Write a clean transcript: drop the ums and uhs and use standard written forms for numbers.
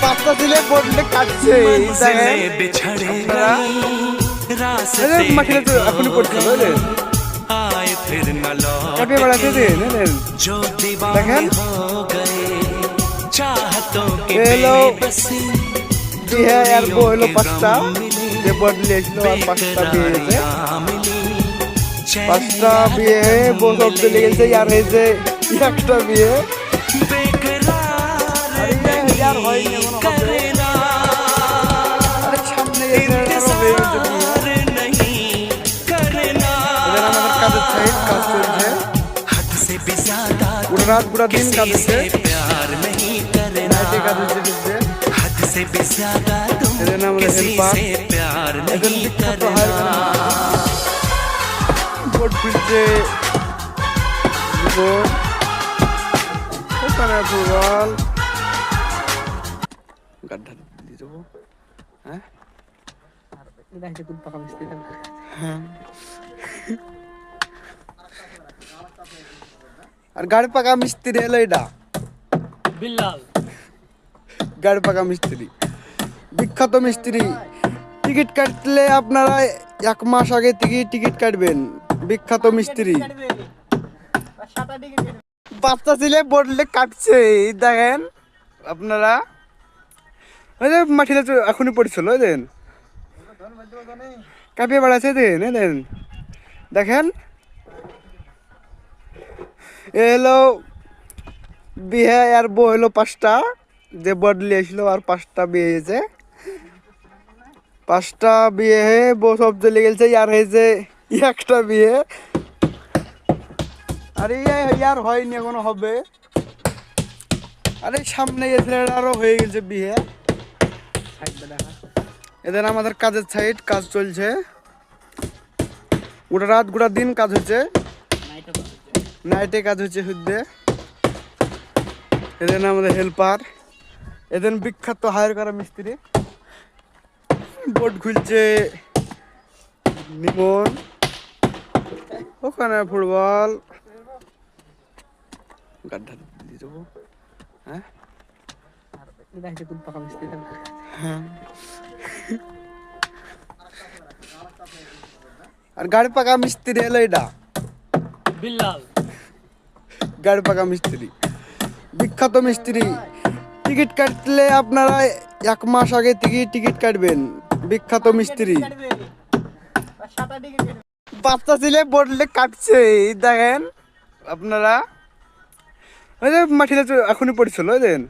বাচ্চা ছেলে বললে কাটছে মাটিতে এখনই পড়ছে বুঝলেন কাটিয়ে বেড়াচ্ছে দেখেন এলো বিয়ে আর বউ হলো 5টা যে বদলে এসলো আর 5টা বিয়ে হয়েছে 5টা বিয়ে বউ সব চলে গেছে আর এই যে একটা বিয়ে আর হয়নি আরে সামনে আমাদের কাজের সাইড কাজ চলছে পুরো রাত পুরো দিন কাজ হচ্ছে কাজ হচ্ছে আমাদের বিখ্যাত বোট ফিরছে ওখানে ফুটবল গাড্ডা দিয়ে দেবো হ্যাঁ আর গাড়ি পাকা মিস্ত্রি এলো এটা বিল্লাল গাড়ি পাকা মিস্ত্রি বিখ্যাত মিস্ত্রি টিকিট কাটলে আপনারা 1 মাস আগে থেকে টিকিট কাটবেন বিখ্যাত মিস্ত্রি বাচ্চা ছেলে বললে কাটছে দেখেন আপনারা ওই যে মাটিতে এখনই পড়ছিল দেন কাঁপিয়ে বেড়াচ্ছে দেন দেখেন এলো বিয়ে আর বউ হলো 5টা যে বদলে আসলো আর 5টা বিয়ে হয়েছে 5টা বিয়ে হয়ে বউ সব চলে গেছে আর হয়েছে একটা বিয়ে আরে আর হয়নি এখনো হবে আরে সামনে আরো হয়ে গেছে বিয়ে এদের আমাদের কাজের সাইড কাজ চলছে গোটা রাত গোটা দিন কাজ হচ্ছে নাইটে কাজ হচ্ছে হুদ্দে এদের আমাদের হেল্পার এদের বিখ্যাত হায়ার করা মিস্ত্রি বোট খুলছে নিমন ওখানে ফুটবল গাড্ডা দিয়ে দেবো হ্যাঁ আর গাড়ি পাকা মিস্ত্রি এলো এটা বিল্লাল গাড়ি পাকা মিস্ত্রি বিখ্যাত মিস্ত্রি টিকিট কাটলে আপনারা 1 মাস আগে থেকে টিকিট কাটবেন বিখ্যাত মিস্ত্রি বাচ্চা ছেলে বললে কাটছে দেখেন আপনারা ওই যে মাটিতে এখনই পড়ছিল দেন